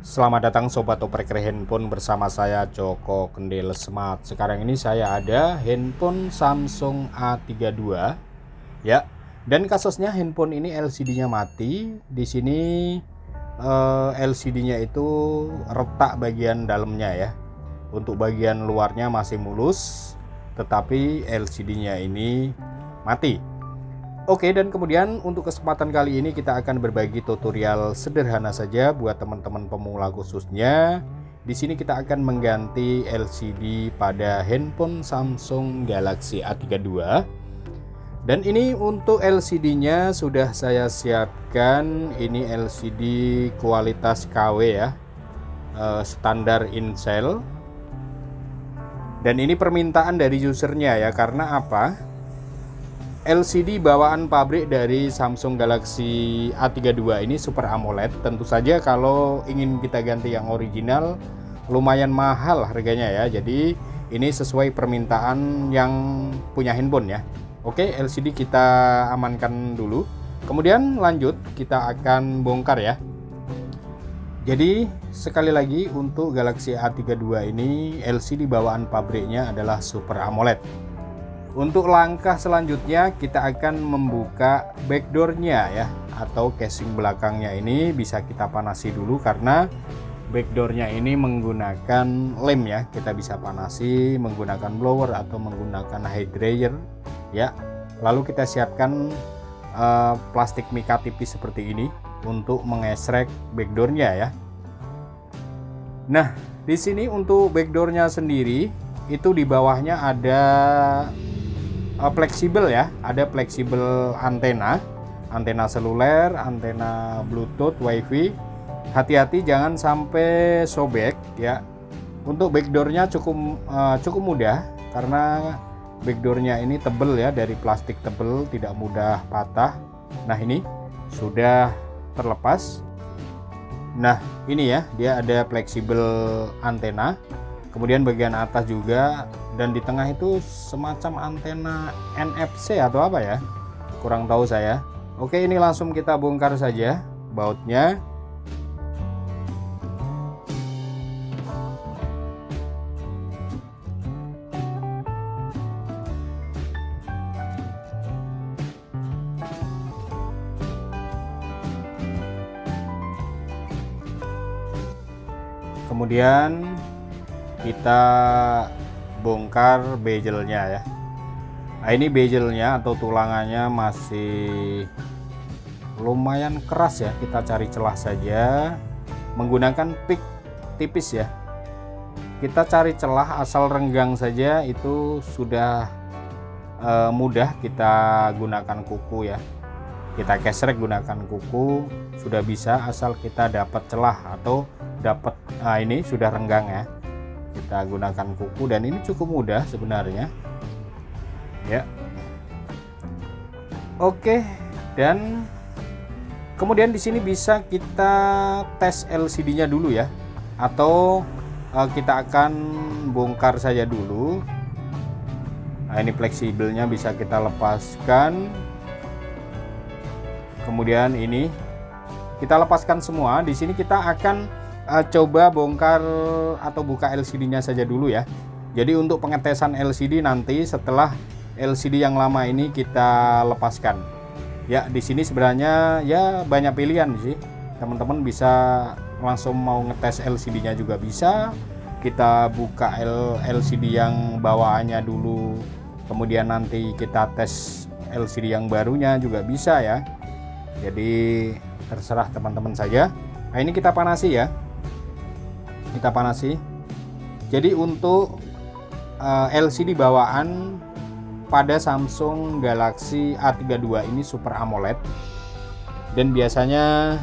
Selamat datang Sobat Oprek Handphone bersama saya Joko Kendil Smart. Sekarang ini saya ada handphone Samsung A32 ya. Dan kasusnya handphone ini LCD-nya mati. Di sini LCD-nya itu retak bagian dalamnya ya. Untuk bagian luarnya masih mulus, tetapi LCD-nya ini mati. Oke, dan kemudian untuk kesempatan kali ini kita akan berbagi tutorial sederhana saja buat teman-teman pemula khususnya. Di sini kita akan mengganti LCD pada handphone Samsung Galaxy A32. Dan ini untuk LCD-nya sudah saya siapkan. Ini LCD kualitas KW ya, standar Incel. Dan ini permintaan dari usernya ya, karena apa? LCD bawaan pabrik dari Samsung Galaxy A32 ini Super AMOLED. Tentu saja kalau ingin kita ganti yang original lumayan mahal harganya ya. Jadi ini sesuai permintaan yang punya handphone ya. Oke, LCD kita amankan dulu. Kemudian lanjut kita akan bongkar ya. Jadi sekali lagi untuk Galaxy A32 ini LCD bawaan pabriknya adalah Super AMOLED. Untuk langkah selanjutnya kita akan membuka backdoornya ya, atau casing belakangnya ini bisa kita panasi dulu karena backdoornya ini menggunakan lem ya. Kita bisa panasi menggunakan blower atau menggunakan hair dryer ya. Lalu kita siapkan plastik mika tipis seperti ini untuk mengesrek backdoornya ya. Nah, di sini untuk backdoornya sendiri itu di bawahnya ada fleksibel ya, ada fleksibel antena seluler, antena Bluetooth, WiFi. Hati-hati jangan sampai sobek ya. Untuk backdoornya cukup mudah karena backdoornya ini tebel ya, dari plastik tebel, tidak mudah patah. Nah ini sudah terlepas. Nah ini ya, dia ada fleksibel antena. Kemudian bagian atas juga, dan di tengah itu semacam antena NFC atau apa ya, kurang tahu saya. Oke, ini langsung kita bongkar saja bautnya. Kemudian kita bongkar bezelnya ya. Nah ini bezelnya atau tulangannya masih lumayan keras ya. Kita cari celah saja menggunakan pik tipis ya. Kita cari celah asal renggang saja, itu sudah mudah. Kita gunakan kuku ya, kita gesrek gunakan kuku sudah bisa, asal kita dapat celah atau dapat ini sudah renggang ya. Kita gunakan kuku dan ini cukup mudah sebenarnya ya. Oke, dan kemudian di sini bisa kita tes LCD-nya dulu ya, atau kita akan bongkar saja dulu. Nah ini fleksibelnya bisa kita lepaskan. Kemudian ini kita lepaskan semua. Di sini kita akan coba bongkar atau buka LCD-nya saja dulu ya. Jadi untuk pengetesan LCD nanti setelah LCD yang lama ini kita lepaskan. Ya, di sini sebenarnya ya banyak pilihan sih. Teman-teman bisa langsung mau ngetes LCD-nya juga bisa. Kita buka LCD yang bawaannya dulu, kemudian nanti kita tes LCD yang barunya juga bisa ya. Jadi terserah teman-teman saja. Nah, ini kita panasi ya. Kita panasi. Jadi untuk LCD bawaan pada Samsung Galaxy A32 ini Super AMOLED, dan biasanya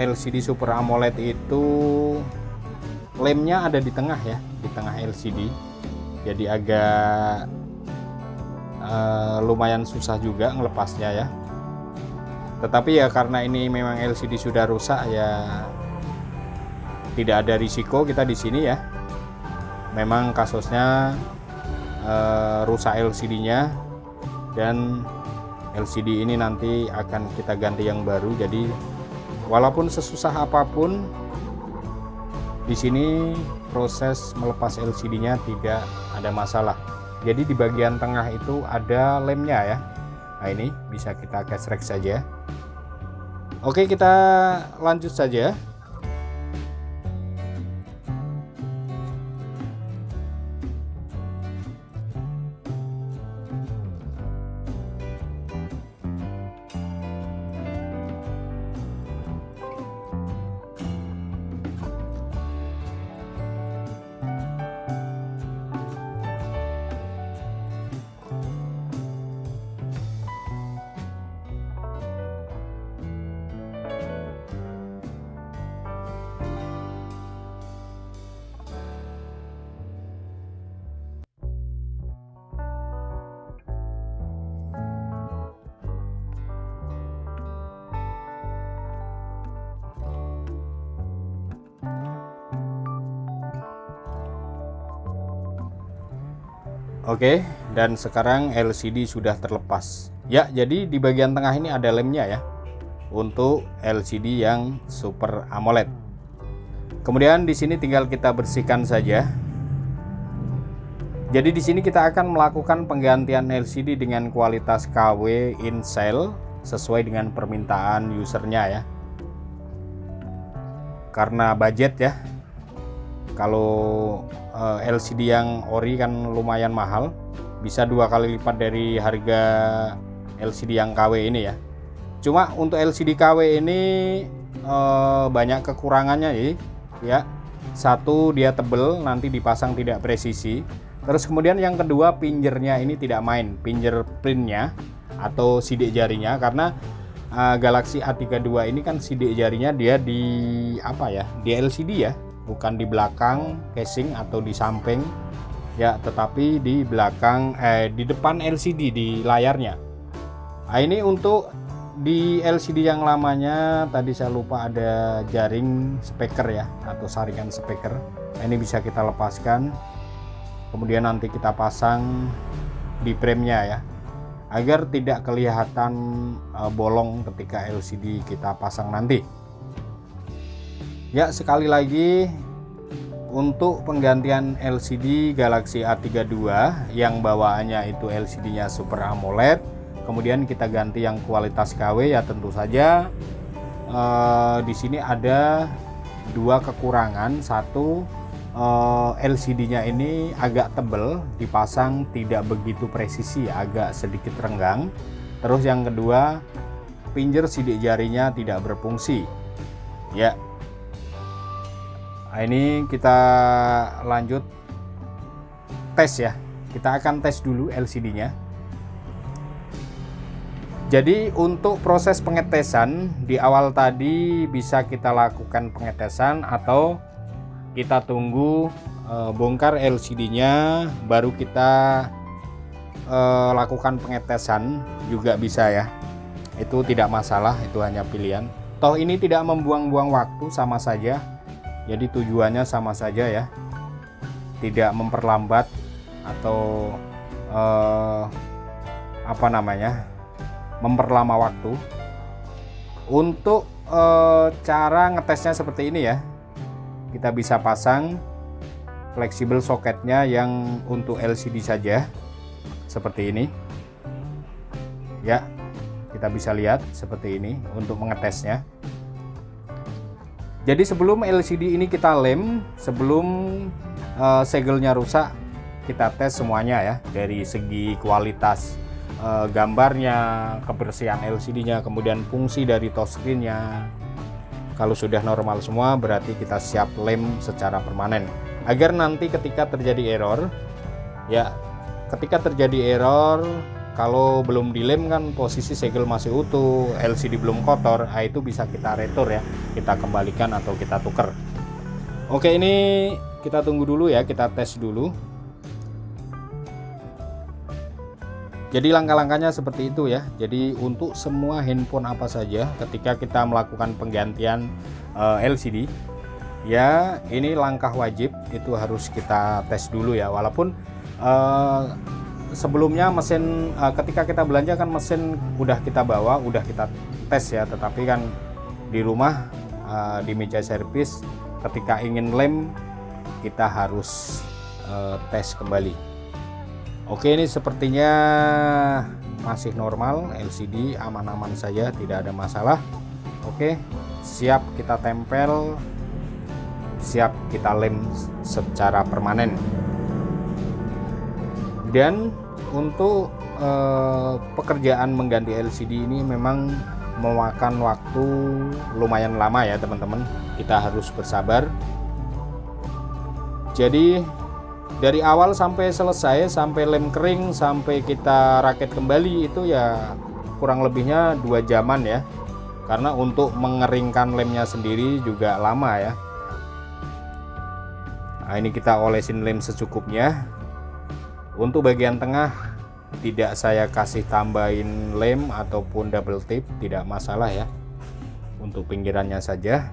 LCD Super AMOLED itu lemnya ada di tengah ya, di tengah LCD. Jadi agak lumayan susah juga ngelepasnya ya. Tetapi ya karena ini memang LCD sudah rusak ya, tidak ada risiko kita di sini ya. Memang kasusnya rusak LCD-nya, dan LCD ini nanti akan kita ganti yang baru. Jadi Walaupun sesusah apapun, di sini proses melepas LCD-nya tidak ada masalah. Jadi di bagian tengah itu ada lemnya ya. Nah, ini bisa kita gesrek saja. Oke, kita lanjut saja. Oke, dan sekarang LCD sudah terlepas. Ya, jadi di bagian tengah ini ada lemnya ya, untuk LCD yang Super AMOLED. Kemudian di sini tinggal kita bersihkan saja. Jadi di sini kita akan melakukan penggantian LCD dengan kualitas KW in-cell sesuai dengan permintaan usernya ya. Karena budget ya. Kalau LCD yang ori kan lumayan mahal, bisa 2 kali lipat dari harga LCD yang KW ini ya. Cuma untuk LCD KW ini banyak kekurangannya ya. Satu, dia tebel, nanti dipasang tidak presisi. Terus kemudian yang kedua, pinjernya ini tidak main, pinjer printnya atau sidik jarinya, karena Galaxy A32 ini kan sidik jarinya dia di apa ya, di LCD ya, bukan di belakang casing atau di samping ya, tetapi di belakang di depan LCD di layarnya. Nah, ini untuk di LCD yang lamanya tadi saya lupa ada jaring speaker ya, atau saringan speaker. Nah, ini bisa kita lepaskan, kemudian nanti kita pasang di frame-nya ya, agar tidak kelihatan bolong ketika LCD kita pasang nanti. Ya, sekali lagi untuk penggantian LCD Galaxy A32 yang bawaannya itu LCD-nya Super AMOLED, kemudian kita ganti yang kualitas KW ya, tentu saja di sini ada 2 kekurangan. Satu, LCD-nya ini agak tebel, dipasang tidak begitu presisi, agak sedikit renggang. Terus yang kedua, pinjer sidik jarinya tidak berfungsi ya. Nah, ini kita lanjut tes ya. Kita akan tes dulu LCD-nya. Jadi untuk proses pengetesan di awal tadi bisa kita lakukan pengetesan, atau kita tunggu bongkar LCD-nya baru kita lakukan pengetesan juga bisa ya. Itu tidak masalah, itu hanya pilihan. Toh ini tidak membuang-buang waktu, sama saja. Jadi tujuannya sama saja ya, tidak memperlambat atau memperlama waktu. Untuk cara ngetesnya seperti ini ya, kita bisa pasang fleksibel soketnya yang untuk LCD saja seperti ini ya. Kita bisa lihat seperti ini untuk mengetesnya. Jadi sebelum LCD ini kita lem, sebelum segelnya rusak, kita tes semuanya ya, dari segi kualitas gambarnya, kebersihan LCD-nya, kemudian fungsi dari touchscreen-nya. Kalau sudah normal semua, berarti kita siap lem secara permanen, agar nanti ketika terjadi error ya, kalau belum dilem kan posisi segel masih utuh, LCD belum kotor, nah itu bisa kita retur ya, kita kembalikan atau kita tuker. Oke, ini kita tunggu dulu ya, kita tes dulu. Jadi langkah-langkahnya seperti itu ya. Jadi untuk semua handphone apa saja ketika kita melakukan penggantian LCD ya, ini langkah wajib, itu harus kita tes dulu ya. Walaupun sebelumnya mesin ketika kita belanja kan mesin udah kita bawa, udah kita tes ya, tetapi kan di rumah, di meja servis, ketika ingin lem kita harus tes kembali. Oke, ini sepertinya masih normal, LCD aman-aman saja, tidak ada masalah. Oke, siap kita tempel, siap kita lem secara permanen. Dan untuk pekerjaan mengganti LCD ini memang memakan waktu lumayan lama ya teman-teman, kita harus bersabar. Jadi dari awal sampai selesai, sampai lem kering, sampai kita rakit kembali itu ya kurang lebihnya 2 jaman ya, karena untuk mengeringkan lemnya sendiri juga lama ya. Nah, ini kita olesin lem secukupnya. Untuk bagian tengah tidak saya kasih tambahin lem ataupun double tip, tidak masalah ya, untuk pinggirannya saja.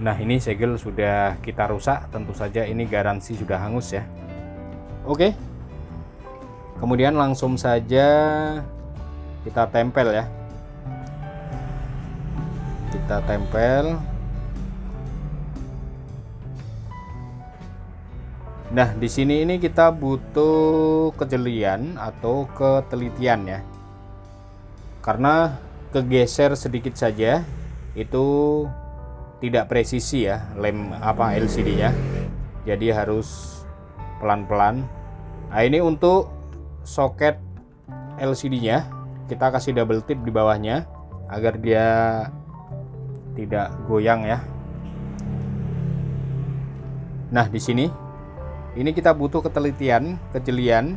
Nah, ini segel sudah kita rusak, tentu saja ini garansi sudah hangus ya. Oke, kemudian langsung saja kita tempel ya, kita tempel. Nah, di sini ini kita butuh kejelian atau ketelitian ya, karena kegeser sedikit saja itu tidak presisi ya lem LCD nya, jadi harus pelan-pelan. Nah, ini untuk soket LCD nya kita kasih double tip di bawahnya agar dia tidak goyang ya. Nah, di sini ini kita butuh ketelitian, kejelian.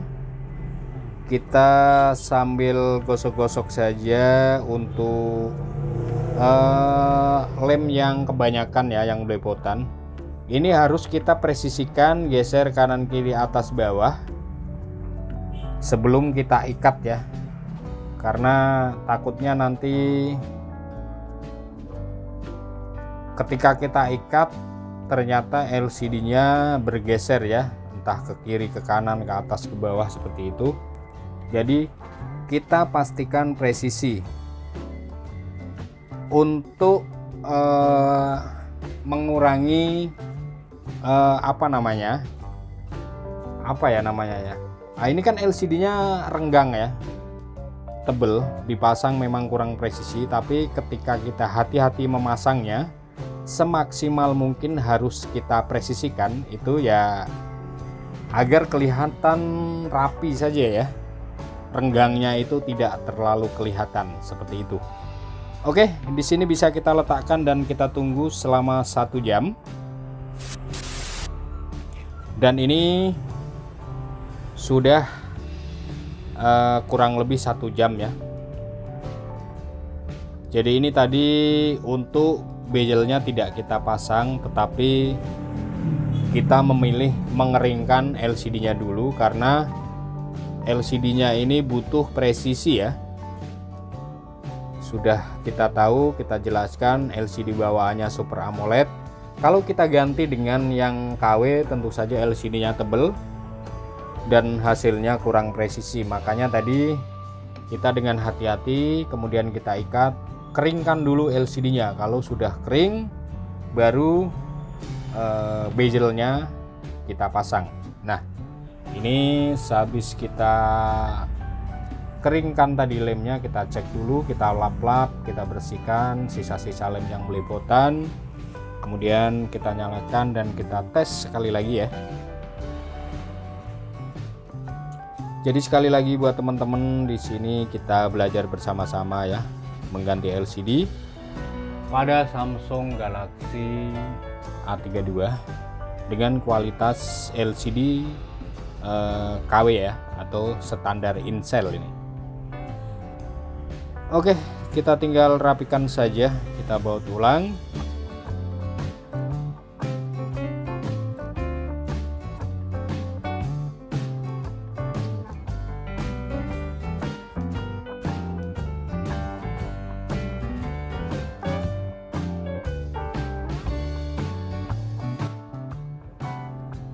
Kita sambil gosok-gosok saja untuk lem yang kebanyakan ya, yang belepotan. Ini harus kita presisikan, geser kanan kiri atas bawah sebelum kita ikat ya, karena takutnya nanti ketika kita ikat ternyata LCD nya bergeser ya, entah ke kiri, ke kanan, ke atas, ke bawah seperti itu. Jadi kita pastikan presisi untuk mengurangi nah, ini kan LCD nya renggang ya, tebel, dipasang memang kurang presisi, tapi ketika kita hati-hati memasangnya, semaksimal mungkin harus kita presisikan itu ya, agar kelihatan rapi saja ya, renggangnya itu tidak terlalu kelihatan seperti itu. Oke, di sini bisa kita letakkan dan kita tunggu selama 1 jam. Dan ini sudah kurang lebih 1 jam ya. Jadi ini tadi untuk bezelnya tidak kita pasang, tetapi kita memilih mengeringkan LCD-nya dulu karena LCD-nya ini butuh presisi ya. Sudah kita tahu, kita jelaskan LCD bawaannya Super AMOLED. Kalau kita ganti dengan yang KW, tentu saja LCD-nya tebel dan hasilnya kurang presisi. Makanya tadi kita dengan hati-hati, kemudian kita ikat, keringkan dulu LCD-nya. Kalau sudah kering, baru bezelnya kita pasang. Nah, ini sehabis kita keringkan tadi lemnya, kita cek dulu, kita lap-lap, kita bersihkan sisa-sisa lem yang belepotan. Kemudian kita nyalakan dan kita tes sekali lagi ya. Jadi sekali lagi buat teman-teman, di sini kita belajar bersama-sama ya, mengganti LCD pada Samsung Galaxy A32 dengan kualitas LCD KW ya, atau standar Incel ini. Oke, kita tinggal rapikan saja, kita baut ulang.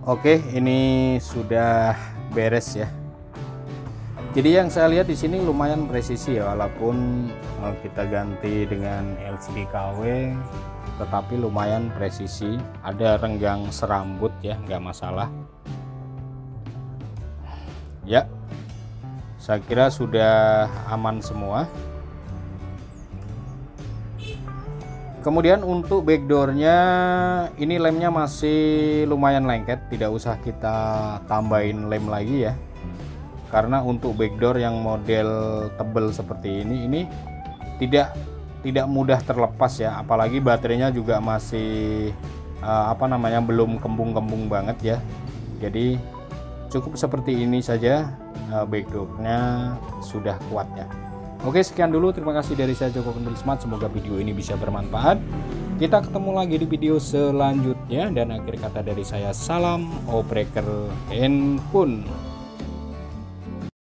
Oke, ini sudah beres ya. Jadi yang saya lihat di sini lumayan presisi ya, walaupun kita ganti dengan LCD KW, tetapi lumayan presisi. Ada renggang serambut ya, nggak masalah. Ya, saya kira sudah aman semua. Kemudian untuk backdoornya, ini lemnya masih lumayan lengket, tidak usah kita tambahin lem lagi ya. Karena untuk backdoor yang model tebel seperti ini tidak mudah terlepas ya, apalagi baterainya juga masih belum kembung-kembung banget ya. Jadi cukup seperti ini saja, backdoornya sudah kuat ya. Oke, sekian dulu, terima kasih dari saya Joko Kendil Smart, semoga video ini bisa bermanfaat. Kita ketemu lagi di video selanjutnya, dan akhir kata dari saya, salam opreker handphone.